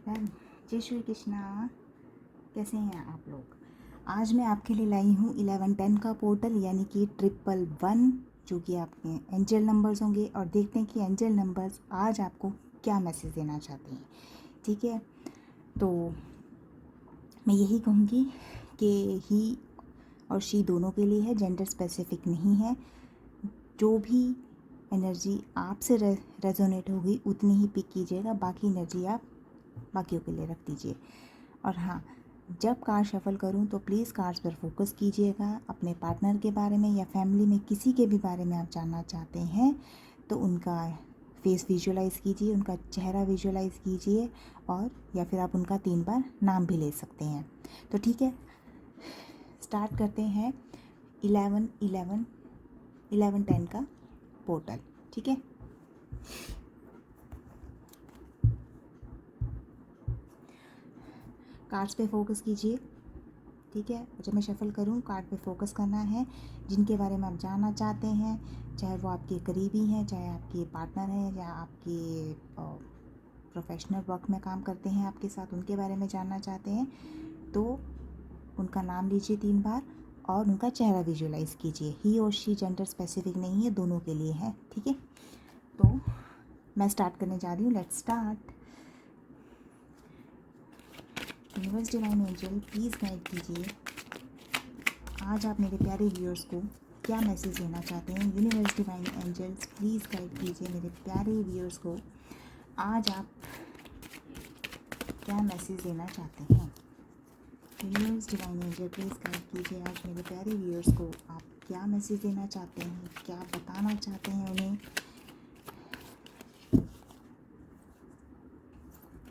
राम जय श्री कृष्णा। कैसे हैं आप लोग? आज मैं आपके लिए लाई हूँ 1110 का पोर्टल यानी कि 111 जो कि आपके एंजल नंबर्स होंगे और देखते हैं कि एंजल नंबर्स आज आपको क्या मैसेज देना चाहते हैं। ठीक है, तो मैं यही कहूँगी कि ही और शी दोनों के लिए है, जेंडर स्पेसिफिक नहीं है। जो भी एनर्जी आपसे रेजोनेट होगी उतनी ही पिक कीजिएगा, बाकी एनर्जी आप बाकियों के लिए रख दीजिए। और हाँ, जब कार्ड शफल करूँ तो प्लीज़ कार्ड्स पर फोकस कीजिएगा। अपने पार्टनर के बारे में या फैमिली में किसी के भी बारे में आप जानना चाहते हैं तो उनका फेस विजुअलाइज़ कीजिए, उनका चेहरा विजुअलाइज़ कीजिए और या फिर आप उनका 3 बार नाम भी ले सकते हैं। तो ठीक है, स्टार्ट करते हैं 11-11-11-10 का पोर्टल। ठीक है, कार्ड्स पे फोकस कीजिए। ठीक है, जब मैं शफल करूं कार्ड पे फोकस करना है। जिनके बारे में आप जानना चाहते हैं, चाहे वो आपके करीबी हैं, चाहे आपके पार्टनर हैं या आपके प्रोफेशनल वर्क में काम करते हैं आपके साथ, उनके बारे में जानना चाहते हैं तो उनका नाम लीजिए 3 बार और उनका चेहरा विजुअलाइज़ कीजिए। ही और शी जेंडर स्पेसिफिक नहीं है, दोनों के लिए है। ठीक है, तो मैं स्टार्ट करने जा रही हूँ। Let's start. Universe divine angel please guide कीजिए, आज आप मेरे प्यारे व्यूअर्स को क्या मैसेज देना चाहते हैं। Universe divine angels please guide कीजिए मेरे प्यारे व्यूअर्स को, आज आप क्या मैसेज देना चाहते हैं। Universe divine angel please guide कीजिए, आज मेरे प्यारे व्यूअर्स को आप क्या मैसेज देना चाहते हैं, क्या बताना चाहते हैं उन्हें।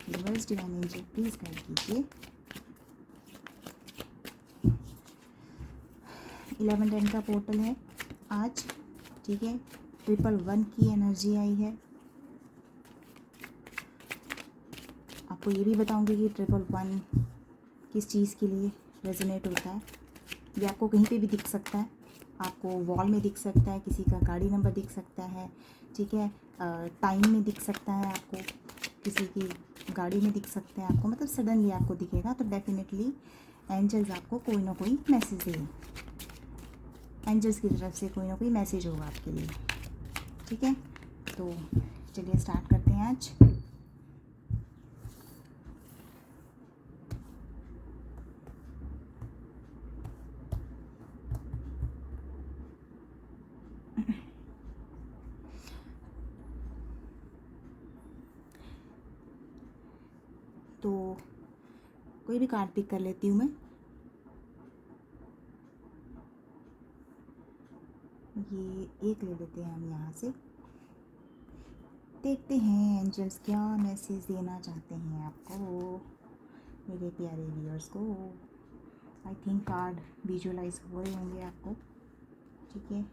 Universe divine angel please guide कीजिए। 1110 का पोर्टल है आज। ठीक है, 111 की एनर्जी आई है। आपको ये भी बताऊंगी कि 111 किस चीज़ के लिए रेजोनेट होता है। ये आपको कहीं पे भी दिख सकता है, आपको वॉल में दिख सकता है, किसी का गाड़ी नंबर दिख सकता है। ठीक है, टाइम में दिख सकता है, आपको किसी की गाड़ी में दिख सकता है, आपको मतलब सडनली आपको दिखेगा। तो डेफिनेटली एंजल्स आपको कोई ना कोई मैसेज देंगे, एंजल्स की तरफ से कोई ना कोई मैसेज होगा आपके लिए। ठीक है, तो चलिए स्टार्ट करते हैं आज। तो कोई भी कार्ड पिक कर लेती हूँ मैं। ये एक ले लेते हैं हम यहाँ से, देखते हैं एंजल्स क्या मैसेज देना चाहते हैं आपको, मेरे प्यारे व्यूअर्स को। आई थिंक कार्ड विजुअलाइज हो रहे होंगे आपको। ठीक है,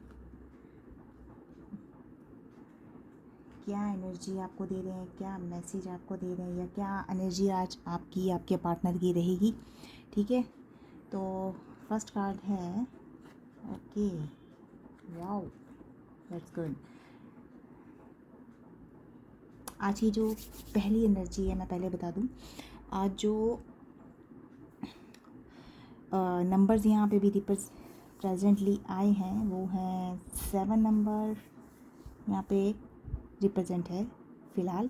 क्या एनर्जी आपको दे रहे हैं, क्या मैसेज आपको दे रहे हैं, या क्या एनर्जी आज आपकी आपके पार्टनर की रहेगी। ठीक है, तो फर्स्ट कार्ड है, ओके, वाओ, दैट्स गुड। आज की जो पहली एनर्जी है, मैं पहले बता दूं, आज जो नंबर्स यहाँ पे भी प्रेजेंटली आए हैं वो हैं 7 नंबर यहाँ पे रिप्रेजेंट है फ़िलहाल।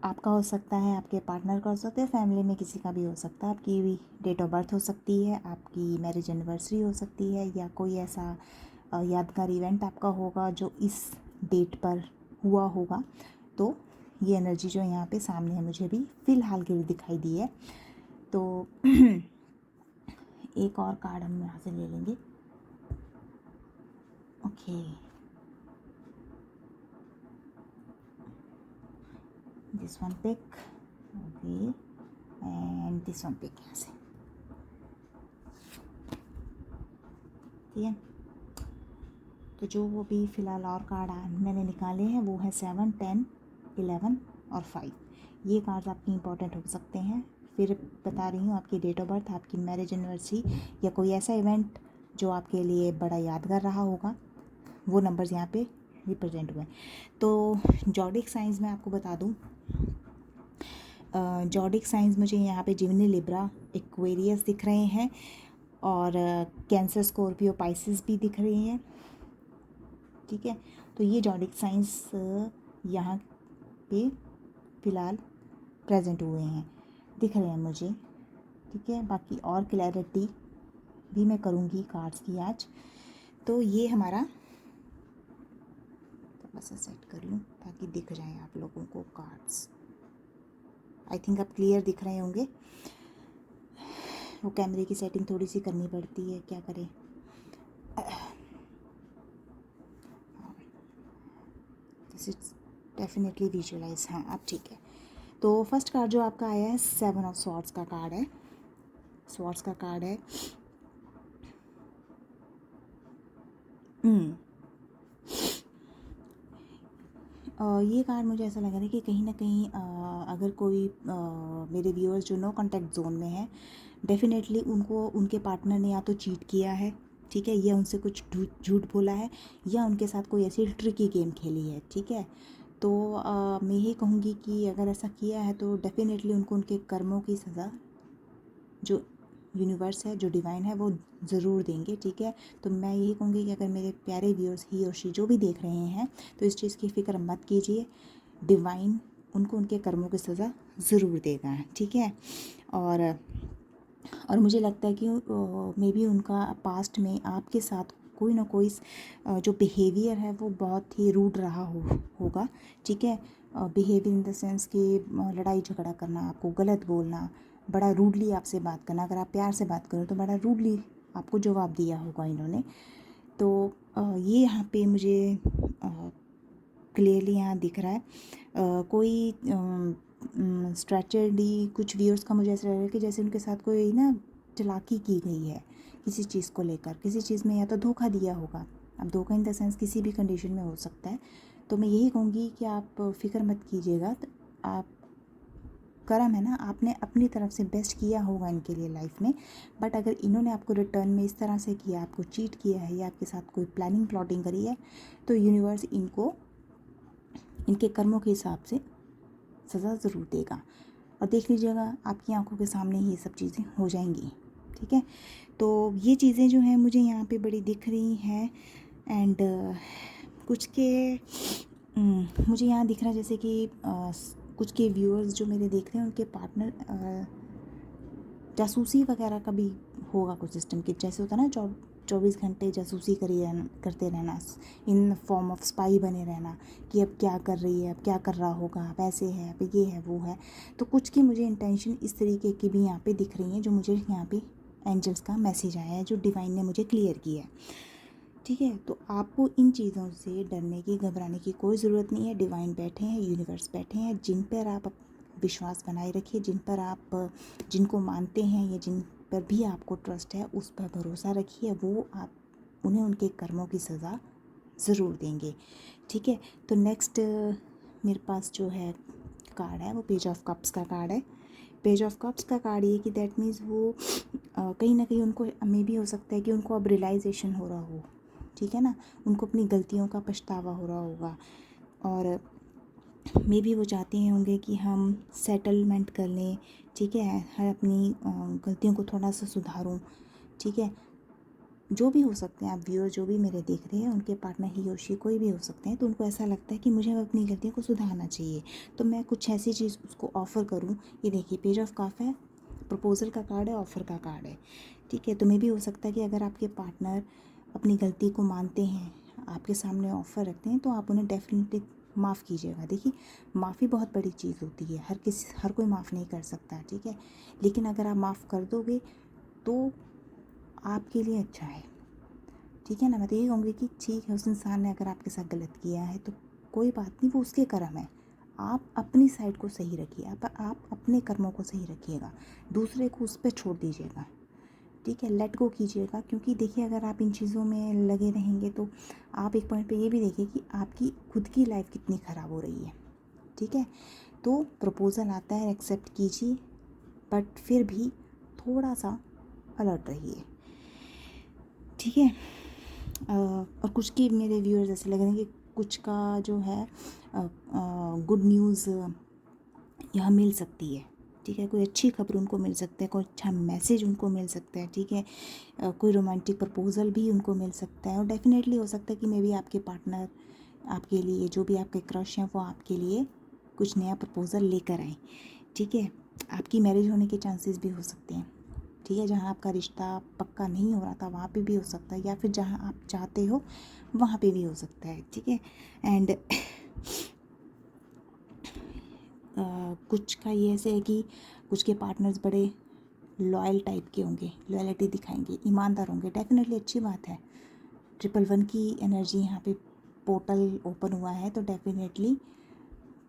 आपका हो सकता है, आपके पार्टनर का हो सकता है, फैमिली में किसी का भी हो सकता है, आपकी भी डेट ऑफ बर्थ हो सकती है, आपकी मैरिज एनिवर्सरी हो सकती है, या कोई ऐसा यादगार इवेंट आपका होगा जो इस डेट पर हुआ होगा। तो ये एनर्जी जो यहाँ पे सामने है मुझे भी फ़िलहाल के लिए दिखाई दी है। तो एक और कार्ड हम यहाँ से ले लेंगे। Okay, this one pick, okay, and this one pick यहाँ से। ठीक है, तो जो वो भी फ़िलहाल और कार्ड मैंने निकाले हैं वो है 7, 10, 11 और 5। ये कार्ड्स आपकी इंपॉर्टेंट हो सकते हैं। फिर बता रही हूँ, आपकी डेट ऑफ बर्थ, आपकी मैरिज एनिवर्सरी या कोई ऐसा इवेंट जो आपके लिए बड़ा यादगार रहा होगा, वो नंबर्स यहाँ पे रिप्रेजेंट हुए। तो जॉडिक साइंस में आपको बता दूँ, जॉडिक साइंस मुझे यहाँ पे जिमिनी, लिब्रा, एक्वेरियस दिख रहे हैं और कैंसर, स्कॉर्पियो, पाइसिस भी दिख रही हैं। ठीक है, तो ये जॉडिक साइंस यहाँ पे फ़िलहाल प्रेजेंट हुए हैं, दिख रहे हैं मुझे। ठीक है, बाकी और क्लैरिटी भी मैं करूँगी कार्ड्स की आज। तो ये हमारा, तो बस सेट कर लूँ ताकि दिख जाए आप लोगों को कार्ड्स। आई थिंक अब क्लियर दिख रहे होंगे। वो कैमरे की सेटिंग थोड़ी सी करनी पड़ती है, क्या करें। This is definitely visualize. हाँ, अब ठीक है। तो फर्स्ट कार्ड जो आपका आया है 7 ऑफ स्वॉर्ड्स का कार्ड है। स्वॉर्ड्स का कार्ड है। ये कार्ड मुझे ऐसा लग रहा है कि कहीं ना कहीं अगर कोई मेरे व्यूअर्स जो नो कॉन्टैक्ट जोन में है, डेफिनेटली उनको उनके पार्टनर ने या तो चीट किया है, ठीक है, या उनसे कुछ झूठ बोला है, या उनके साथ कोई ऐसी ट्रिकी गेम खेली है। ठीक है, तो मैं यही कहूँगी कि अगर ऐसा किया है तो डेफिनेटली उनको उनके कर्मों की सज़ा जो यूनिवर्स है, जो डिवाइन है, वो ज़रूर देंगे। ठीक है, तो मैं यही कहूँगी कि अगर मेरे प्यारे व्यूअर्स ही और शी जो भी देख रहे हैं तो इस चीज़ की फ़िक्र मत कीजिए, डिवाइन उनको उनके कर्मों की सज़ा ज़रूर देगा। ठीक है, और मुझे लगता है कि मे बी उनका पास्ट में आपके साथ कोई ना कोई जो बिहेवियर है वो बहुत ही रूड रहा होगा। ठीक है, बिहेवियर इन द सेंस कि लड़ाई झगड़ा करना, आपको गलत बोलना, बड़ा रूडली आपसे बात करना। अगर आप प्यार से बात करो तो बड़ा रूडली आपको जवाब दिया होगा इन्होंने। तो ये यहाँ पे मुझे क्लियरली यहाँ दिख रहा है। कोई स्ट्रैटेजी कुछ व्यूअर्स का मुझे ऐसा लग रहा है कि जैसे उनके साथ कोई ना चालाकी की गई है किसी चीज़ को लेकर, किसी चीज़ में या तो धोखा दिया होगा। अब धोखा इन द सेंस किसी भी कंडीशन में हो सकता है। तो मैं यही कहूँगी कि आप फ़िक्र मत कीजिएगा, तो आप कर्म है ना, आपने अपनी तरफ से बेस्ट किया होगा इनके लिए लाइफ में। बट अगर इन्होंने आपको रिटर्न में इस तरह से किया, आपको चीट किया है या आपके साथ कोई प्लानिंग प्लॉटिंग करी है, तो यूनिवर्स इनको इनके कर्मों के हिसाब से सज़ा ज़रूर देगा। और देख लीजिएगा आपकी आंखों के सामने ये सब चीज़ें हो जाएंगी। ठीक है, तो ये चीज़ें जो हैं मुझे यहाँ पे बड़ी दिख रही हैं। एंड कुछ के मुझे यहाँ दिख रहा है जैसे कि कुछ के व्यूअर्स जो मेरे देख रहे हैं उनके पार्टनर जासूसी वगैरह का भी होगा कुछ सिस्टम कि जैसे होता है ना 24 घंटे जासूसी करते रहना, इन फॉर्म ऑफ स्पाई बने रहना कि अब क्या कर रही है, अब क्या कर रहा होगा, अब ऐसे है, अब ये है, वो है। तो कुछ की मुझे इंटेंशन इस तरीके की भी यहाँ पे दिख रही हैं, जो मुझे यहाँ पे एंजल्स का मैसेज आया है, जो डिवाइन ने मुझे क्लियर किया है। ठीक है, तो आपको इन चीज़ों से डरने की, घबराने की कोई ज़रूरत नहीं है। डिवाइन बैठे हैं, यूनिवर्स बैठे हैं, जिन पर आप विश्वास बनाए रखिए, जिन पर आप जिनको मानते हैं या जिन पर भी आपको ट्रस्ट है उस पर भरोसा रखिए, वो आप उन्हें उनके कर्मों की सज़ा ज़रूर देंगे। ठीक है, तो नेक्स्ट मेरे पास जो है कार्ड है वो पेज ऑफ कप्स का कार्ड है। पेज ऑफ कप्स का कार्ड ये कि दैट मीन्स वो कहीं ना कहीं उनको मे भी हो सकता है कि उनको अब रियलाइजेशन हो रहा हो। ठीक है ना, उनको अपनी गलतियों का पछतावा हो रहा होगा और मे भी वो चाहते होंगे कि हम सेटलमेंट कर लें। ठीक है, हर अपनी गलतियों को थोड़ा सा सुधारूं। ठीक है, जो भी हो सकते हैं आप व्यूअर जो भी मेरे देख रहे हैं, उनके पार्टनर ही और शी कोई भी हो सकते हैं, तो उनको ऐसा लगता है कि मुझे अब अपनी गलतियों को सुधारना चाहिए, तो मैं कुछ ऐसी चीज़ उसको ऑफ़र करूं। ये देखिए पेज ऑफ कप है, प्रपोजल का कार्ड है, ऑफ़र का कार्ड है। ठीक है, तो मे भी हो सकता है कि अगर आपके पार्टनर अपनी गलती को मानते हैं, आपके सामने ऑफ़र रखते हैं, तो आप उन्हें डेफिनेटली माफ़ कीजिएगा। देखिए माफ़ी बहुत बड़ी चीज़ होती है, हर कोई माफ़ नहीं कर सकता। ठीक है, लेकिन अगर आप माफ़ कर दोगे तो आपके लिए अच्छा है। ठीक है ना, मैं तो यही कहूँगी कि ठीक है, उस इंसान ने अगर आपके साथ गलत किया है तो कोई बात नहीं, वो उसके कर्म है। आप अपनी साइड को सही रखिए, आप अपने कर्मों को सही रखिएगा, दूसरे को उस पर छोड़ दीजिएगा। ठीक है, लेट गो कीजिएगा, क्योंकि देखिए अगर आप इन चीज़ों में लगे रहेंगे तो आप एक पॉइंट पे ये भी देखिए कि आपकी खुद की लाइफ कितनी ख़राब हो रही है। ठीक है, तो प्रपोज़ल आता है, एक्सेप्ट कीजिए, बट फिर भी थोड़ा सा अलर्ट रहिए। ठीक है, और कुछ की मेरे व्यूअर्स ऐसे लग रहे हैं कि कुछ का जो है गुड न्यूज़ यहाँ मिल सकती है, ठीक है। कोई अच्छी खबर उनको मिल सकता है, कोई अच्छा मैसेज उनको मिल सकता है, ठीक है। कोई रोमांटिक प्रपोजल भी उनको मिल सकता है, और डेफिनेटली हो सकता है कि मे बी आपके पार्टनर आपके लिए, जो भी आपके क्रश हैं, वो आपके लिए कुछ नया प्रपोजल लेकर आए, ठीक है। आपकी मैरिज होने के चांसेस भी हो सकते हैं, ठीक है। जहाँ आपका रिश्ता पक्का नहीं हो रहा था वहाँ पे भी हो सकता है, या फिर जहाँ आप चाहते हो वहाँ पे भी हो सकता है, ठीक है। एंड कुछ का ये ऐसे है कि कुछ के पार्टनर्स बड़े लॉयल टाइप के होंगे, लॉयल्टी दिखाएंगे, ईमानदार होंगे, डेफिनेटली अच्छी बात है। 111 की एनर्जी यहाँ पे पोर्टल ओपन हुआ है, तो डेफिनेटली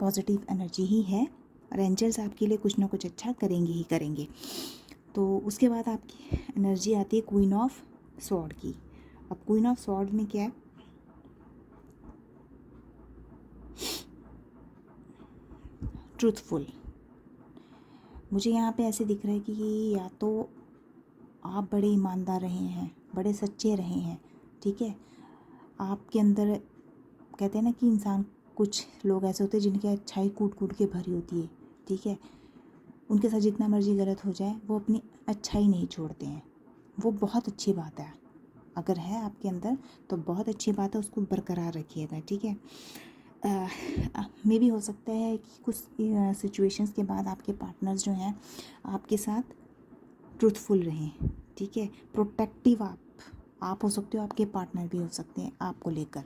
पॉजिटिव एनर्जी ही है, और एंजल्स आपके लिए कुछ ना कुछ अच्छा करेंगे ही करेंगे। तो उसके बाद आपकी एनर्जी आती है क्वीन ऑफ स्वॉर्ड की। अब क्वीन ऑफ स्वॉर्ड में क्या है, ट्रूथफुल। मुझे यहाँ पे ऐसे दिख रहा है कि या तो आप बड़े ईमानदार रहे हैं, बड़े सच्चे रहे हैं, ठीक है। आपके अंदर, कहते हैं ना कि इंसान, कुछ लोग ऐसे होते हैं जिनकी अच्छाई कूट कूट के भरी होती है, ठीक है। उनके साथ जितना मर्जी गलत हो जाए वो अपनी अच्छाई नहीं छोड़ते हैं, वो बहुत अच्छी बात है। अगर है आपके अंदर तो बहुत अच्छी बात है, उसको बरकरार रखिएगा, ठीक है। मे भी हो सकता है कि कुछ सिचुएशंस के बाद आपके पार्टनर्स जो हैं आपके साथ ट्रूथफुल रहें, ठीक है। प्रोटेक्टिव आप हो सकते हो, आपके पार्टनर भी हो सकते हैं आपको लेकर,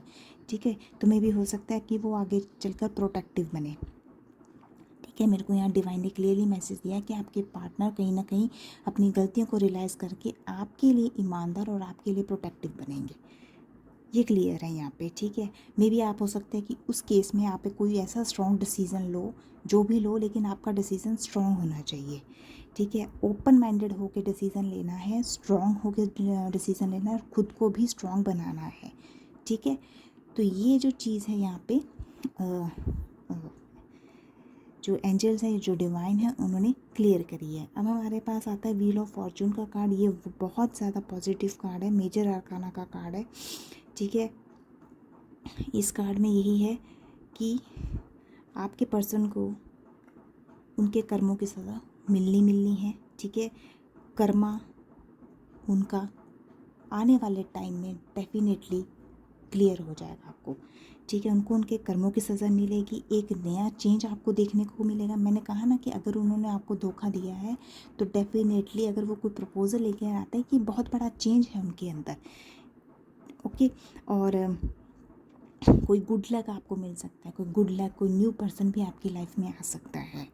ठीक है। तो मे भी हो सकता है कि वो आगे चलकर प्रोटेक्टिव बने, ठीक है। मेरे को यहाँ डिवाइन ने क्लियरली मैसेज दिया है कि आपके पार्टनर कहीं ना कहीं अपनी गलतियों को रियलाइज़ करके आपके लिए ईमानदार और आपके लिए प्रोटेक्टिव बनेंगे, ये क्लियर है यहाँ पे, ठीक है। मे बी आप हो सकते हैं कि उस केस में आप कोई ऐसा स्ट्रॉन्ग डिसीज़न लो, जो भी लो, लेकिन आपका डिसीज़न स्ट्रॉन्ग होना चाहिए, ठीक है। ओपन माइंडेड होकर डिसीज़न लेना है, स्ट्रॉन्ग होकर डिसीज़न लेना है, और ख़ुद को भी स्ट्रॉन्ग बनाना है, ठीक है। तो ये जो चीज़ है यहाँ पे जो एंजल्स हैं, जो डिवाइन है, उन्होंने क्लियर करी है। अब हमारे पास आता है व्हील ऑफ फॉर्चून का कार्ड। ये बहुत ज़्यादा पॉजिटिव कार्ड है, मेजर आर्काना का कार्ड है, ठीक है। इस कार्ड में यही है कि आपके पर्सन को उनके कर्मों की सज़ा मिलनी है, ठीक है। कर्मा उनका आने वाले टाइम में डेफिनेटली क्लियर हो जाएगा आपको, ठीक है। उनको उनके कर्मों की सज़ा मिलेगी, एक नया चेंज आपको देखने को मिलेगा। मैंने कहा ना कि अगर उन्होंने आपको धोखा दिया है तो डेफिनेटली अगर वो कोई प्रपोजल लेके आता है कि बहुत बड़ा चेंज है उनके अंदर, ओके। और कोई गुड लक आपको मिल सकता है, कोई गुड लक, कोई न्यू पर्सन भी आपकी लाइफ में आ सकता है,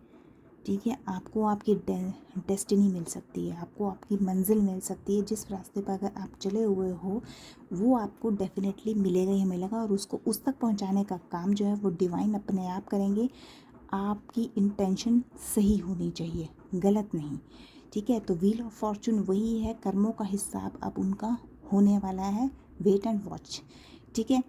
ठीक है। आपको आपकी डेस्टिनी मिल सकती है, आपको आपकी मंजिल मिल सकती है। जिस रास्ते पर अगर आप चले हुए हो वो आपको डेफिनेटली मिलेगा ही मिलेगा, और उसको उस तक पहुंचाने का काम जो है वो डिवाइन अपने आप करेंगे। आपकी इंटेंशन सही होनी चाहिए, गलत नहीं, ठीक है। तो व्हील ऑफ फॉर्चून वही है, कर्मों का हिसाब अब उनका होने वाला है, वेट एंड वॉच, ठीक है।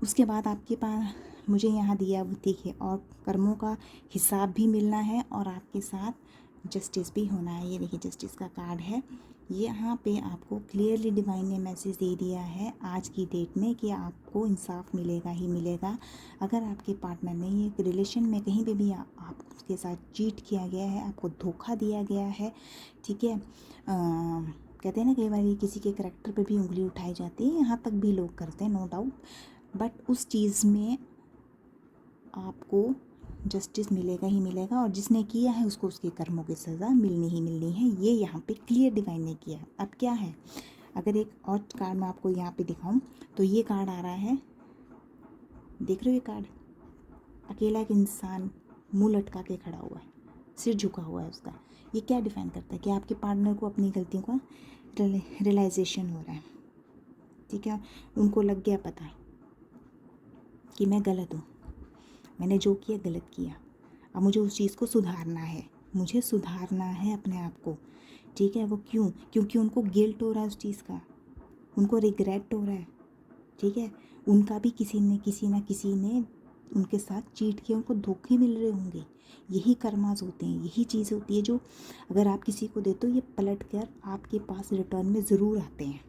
उसके बाद आपके पास मुझे यहाँ दिया देखिए, और कर्मों का हिसाब भी मिलना है और आपके साथ जस्टिस भी होना है। ये देखिए जस्टिस का कार्ड है, यहाँ पे आपको क्लियरली डिवाइन ने मैसेज दे दिया है आज की डेट में कि आपको इंसाफ मिलेगा ही मिलेगा। अगर आपके पार्टनर ने एक रिलेशन में कहीं पे भी आपके साथ चीट किया गया है, आपको धोखा दिया गया है, ठीक है। कहते हैं ना कई बार किसी के करैक्टर पे भी उंगली उठाई जाती है, यहाँ तक भी लोग करते हैं, नो डाउट, बट उस चीज़ में आपको जस्टिस मिलेगा ही मिलेगा, और जिसने किया है उसको उसके कर्मों की सज़ा मिलनी ही मिलनी है। ये यहाँ पे क्लियर डिवाइन ने किया है। अब क्या है, अगर एक और कार्ड मैं आपको यहाँ पे दिखाऊं तो ये कार्ड आ रहा है, देख रहे हो ये कार्ड, अकेला एक इंसान मुंह लटका के खड़ा हुआ है, सिर झुका हुआ है उसका। ये क्या डिफाइन करता है कि आपके पार्टनर को अपनी गलतियों का रियलाइजेशन हो रहा है, ठीक है। उनको लग गया पता कि मैं गलत हूँ, मैंने जो किया गलत किया, अब मुझे उस चीज़ को सुधारना है, मुझे सुधारना है अपने आप को, ठीक है। वो क्यों? क्योंकि उनको गिल्ट हो रहा है उस चीज़ का, उनको रिग्रेट हो रहा है, ठीक है। उनका भी किसी ना किसी ने उनके साथ चीट किया, उनको धोखे मिल रहे होंगे। यही कर्मास होते हैं, यही चीज़ होती है जो अगर आप किसी को देते हो ये पलट कर आपके पास रिटर्न में ज़रूर आते हैं,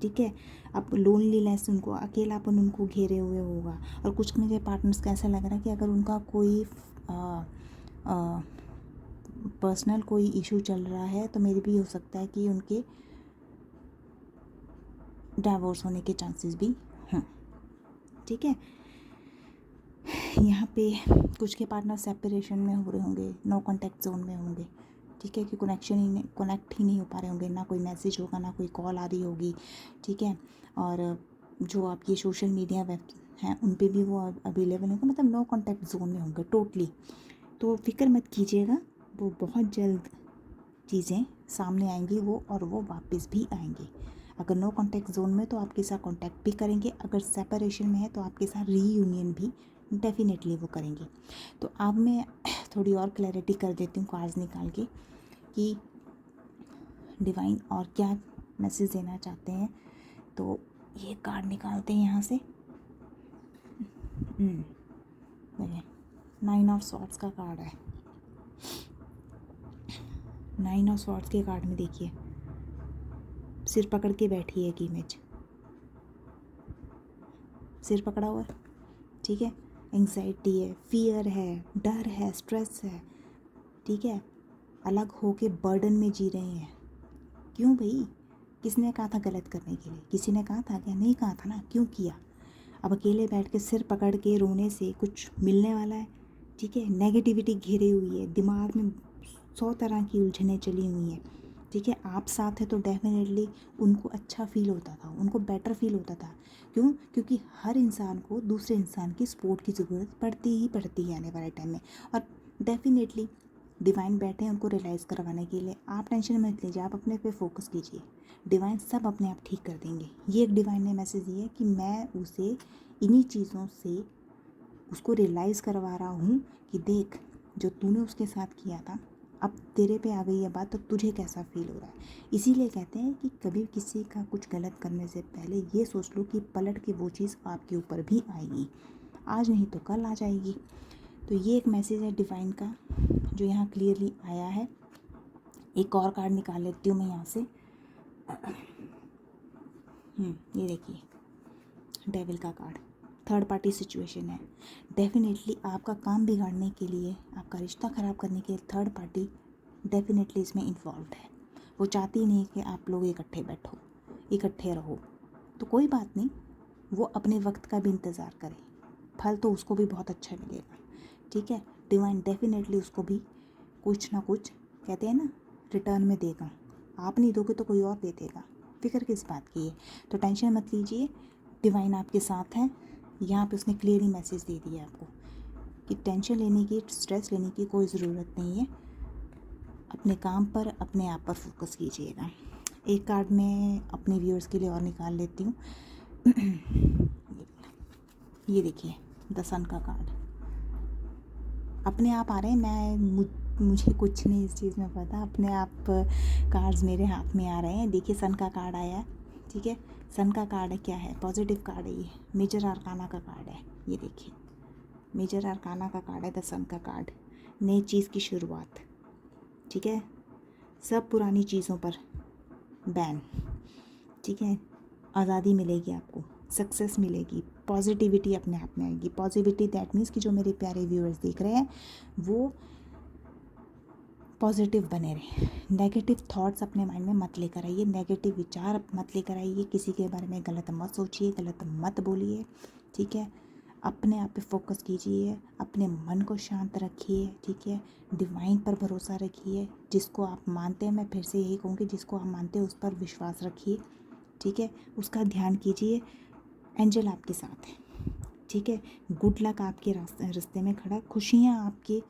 ठीक है। अब लोनलीनेस, उनको अकेलापन उनको घेरे हुए होगा। और कुछ मेरे पार्टनर्स का ऐसा लग रहा है कि अगर उनका कोई पर्सनल कोई इशू चल रहा है तो मेरे भी हो सकता है कि उनके डाइवोर्स होने के चांसेस भी हों। ठीक है। यहाँ पे कुछ के पार्टनर सेपरेशन में हो रहे होंगे, नो कॉन्टैक्ट जोन में होंगे। ठीक है, कि कनेक्ट ही नहीं हो पा रहे होंगे, ना कोई मैसेज होगा, ना कोई कॉल आ रही होगी। ठीक है। और जो आपकी सोशल मीडिया वेब हैं उन पे भी वो अवेलेबल होंगे, मतलब नो कॉन्टैक्ट जोन में होंगे टोटली। तो फिक्र मत कीजिएगा, वो बहुत जल्द चीज़ें सामने आएंगी वो, और वो वापस भी आएंगी। अगर नो कॉन्टैक्ट जोन में तो आपके साथ कॉन्टैक्ट भी करेंगे, अगर सेपरेशन में है तो आपके साथ रीयूनियन भी डेफिनेटली वो करेंगे। तो अब मैं थोड़ी और क्लैरिटी कर देती हूँ कार्ड्स निकाल के कि डिवाइन और क्या मैसेज देना चाहते हैं। तो ये कार्ड निकालते हैं यहाँ से। देखिए, 9 ऑफ स्वॉर्ड्स का कार्ड है। 9 ऑफ स्वॉर्ड्स के कार्ड में देखिए, सिर पकड़ के बैठी है एक इमेज, सिर पकड़ा हुआ है। ठीक है। एंग्जाइटी है, फियर है, डर है, स्ट्रेस है। ठीक है। अलग होके बर्डन में जी रहे हैं। क्यों भाई? किसने कहा था गलत करने के लिए? किसी ने कहा था क्या? नहीं कहा था ना, क्यों किया? अब अकेले बैठ के सिर पकड़ के रोने से कुछ मिलने वाला है? ठीक है। नेगेटिविटी घेरी हुई है, दिमाग में 100 तरह की उलझनें चली हुई हैं। ठीक है। आप साथ है तो डेफिनेटली उनको अच्छा फील होता था, उनको बेटर फील होता था। क्यों? क्योंकि हर इंसान को दूसरे इंसान की सपोर्ट की ज़रूरत पड़ती ही पड़ती है आने वाले टाइम में। और डेफिनेटली डिवाइन बैठे हैं उनको रियलाइज़ करवाने के लिए। आप टेंशन मत लीजिए, आप अपने पे फोकस कीजिए, डिवाइन सब अपने आप ठीक कर देंगे। ये एक डिवाइन ने मैसेज दिया है कि मैं उसे इन्हीं चीज़ों से उसको रियलाइज़ करवा रहा हूँ कि देख, जो तूने उसके साथ किया था अब तेरे पे आ गई है बात, तो तुझे कैसा फील हो रहा है। इसीलिए कहते हैं कि कभी किसी का कुछ गलत करने से पहले ये सोच लो कि पलट के वो चीज़ आपके ऊपर भी आएगी, आज नहीं तो कल आ जाएगी। तो ये एक मैसेज है डिवाइन का जो यहाँ क्लियरली आया है। एक और कार्ड निकाल लेती हूँ मैं यहाँ से। ये देखिए, डेविल का कार्ड, थर्ड पार्टी सिचुएशन है। डेफिनेटली आपका काम बिगाड़ने के लिए, आपका रिश्ता ख़राब करने के लिए थर्ड पार्टी डेफिनेटली इसमें इन्वॉल्व है। वो चाहती नहीं कि आप लोग इकट्ठे बैठो, इकट्ठे रहो। तो कोई बात नहीं, वो अपने वक्त का भी इंतज़ार करे, फल तो उसको भी बहुत अच्छा मिलेगा। ठीक है। डिवाइन डेफिनेटली उसको भी कुछ ना कुछ, कहते हैं ना, रिटर्न में देगा। आप नहीं दोगे तो कोई और दे देगा, फिक्र किस बात की है। तो टेंशन मत लीजिए, डिवाइन आपके साथ है। यहाँ पे उसने क्लियरली मैसेज दे दिया आपको कि टेंशन लेने की, स्ट्रेस लेने की कोई ज़रूरत नहीं है। अपने काम पर, अपने आप पर फोकस कीजिएगा। एक कार्ड मैं अपने व्यूअर्स के लिए और निकाल लेती हूँ। ये देखिए, द सन का कार्ड अपने आप आ रहे हैं। मुझे कुछ नहीं इस चीज़ में पता, अपने आप कार्ड्स मेरे हाथ में आ रहे हैं। देखिए, सन का कार्ड आया है। ठीक है। सन का कार्ड है, क्या है? पॉजिटिव कार्ड है। ये मेजर आर्काना का कार्ड है। ये देखिए, मेजर आर्काना का कार्ड है, द सन का कार्ड। नई चीज़ की शुरुआत। ठीक है। सब पुरानी चीज़ों पर बैन। ठीक है। आज़ादी मिलेगी आपको, सक्सेस मिलेगी, पॉजिटिविटी अपने आप में आएगी। पॉजिटिविटी दैट मीन्स कि जो मेरे प्यारे व्यूअर्स देख रहे हैं वो पॉजिटिव बने रहें। नेगेटिव थॉट्स अपने माइंड में मत लेकर आइए, नेगेटिव विचार मत लेकर आइए, किसी के बारे में गलत मत सोचिए, गलत मत बोलिए। ठीक है। अपने आप पे फोकस कीजिए, अपने मन को शांत रखिए। ठीक है। डिवाइन पर भरोसा रखिए, जिसको आप मानते हैं, मैं फिर से यही कहूँगी, जिसको आप मानते हैं उस पर विश्वास रखिए। ठीक है। उसका ध्यान कीजिए, एंजल आपके साथ है। ठीक है। गुड लक आपके रास्ते में खड़ा, खुशियाँ आपके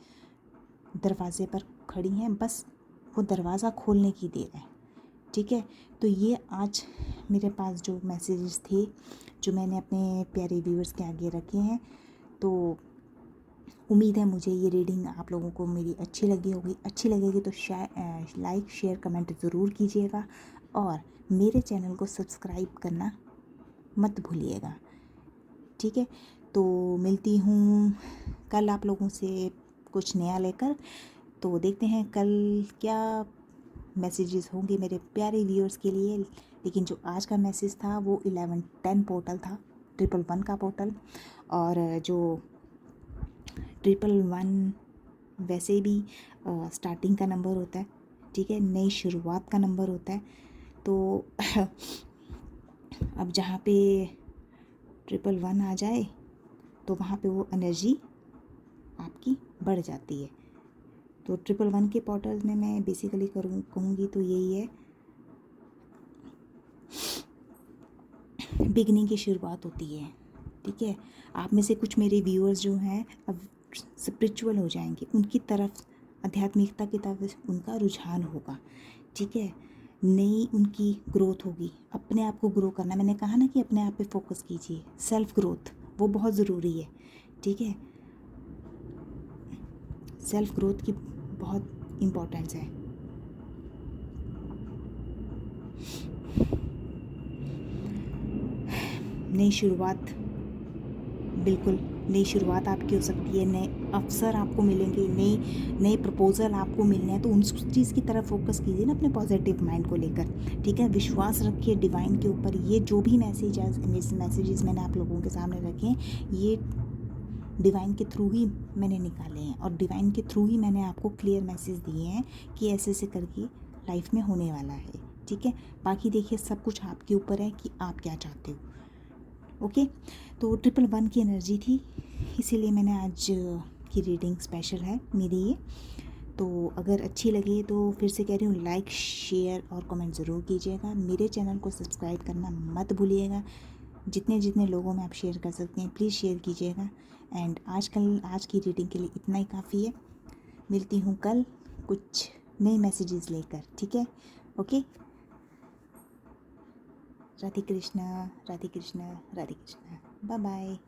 दरवाजे पर खड़ी हैं, बस वो दरवाज़ा खोलने की देर है। ठीक है। तो ये आज मेरे पास जो मैसेजेस थे जो मैंने अपने प्यारे व्यूअर्स के आगे रखे हैं। तो उम्मीद है मुझे ये रीडिंग आप लोगों को मेरी अच्छी लगी होगी। अच्छी लगेगी तो लाइक, शेयर, कमेंट ज़रूर कीजिएगा, और मेरे चैनल को सब्सक्राइब करना मत भूलिएगा। ठीक है। तो मिलती हूँ कल आप लोगों से कुछ नया लेकर। तो देखते हैं कल क्या मैसेजेस होंगे मेरे प्यारे व्यूअर्स के लिए। लेकिन जो आज का मैसेज था वो 1110 पोर्टल था, 111 का पोर्टल। और जो 111 वैसे भी स्टार्टिंग का नंबर होता है, ठीक है, नई शुरुआत का नंबर होता है। तो अब जहाँ पे 111 आ जाए तो वहाँ पे वो एनर्जी आपकी बढ़ जाती है। तो 111 के पोर्टल में मैं बेसिकली कहूँगी तो यही है, बिगनिंग की शुरुआत होती है, ठीक है। आप में से कुछ मेरे व्यूअर्स जो हैं अब स्पिरिचुअल हो जाएंगे, उनकी तरफ, आध्यात्मिकता की तरफ उनका रुझान होगा, ठीक है। नई उनकी ग्रोथ होगी, अपने आप को ग्रो करना। मैंने कहा ना कि अपने आप पे फोकस कीजिए, सेल्फ ग्रोथ वो बहुत ज़रूरी है, ठीक है। सेल्फ ग्रोथ की बहुत इम्पोर्टेंस है। नई शुरुआत, बिल्कुल नई शुरुआत आपकी हो सकती है, नए अवसर आपको मिलेंगे, नए प्रपोज़ल आपको मिलने हैं। तो उस चीज़ की तरफ फोकस कीजिए ना, अपने पॉजिटिव माइंड को लेकर, ठीक है। विश्वास रखिए डिवाइन के ऊपर। ये जो भी मैसेजेस मैंने आप लोगों के सामने रखे हैं, ये डिवाइन के थ्रू ही मैंने निकाले हैं, और डिवाइन के थ्रू ही मैंने आपको क्लियर मैसेज दिए हैं कि ऐसे ऐसे करके लाइफ में होने वाला है, ठीक है। बाकी देखिए सब कुछ आपके ऊपर है कि आप क्या चाहते हो, ओके। तो 111 की एनर्जी थी, इसीलिए मैंने आज की रीडिंग स्पेशल है मेरी ये। तो अगर अच्छी लगे तो फिर से कह रही हूँ, लाइक शेयर और कमेंट ज़रूर कीजिएगा। मेरे चैनल को सब्सक्राइब करना मत भूलिएगा। जितने जितने लोगों में आप शेयर कर सकते हैं प्लीज़ शेयर कीजिएगा। एंड आज की रीडिंग के लिए इतना ही काफ़ी है। मिलती हूँ कल कुछ नए मैसेजेस लेकर, ठीक है, okay. Radhe Krishna, Radhe Krishna, Radhe Krishna, bye bye.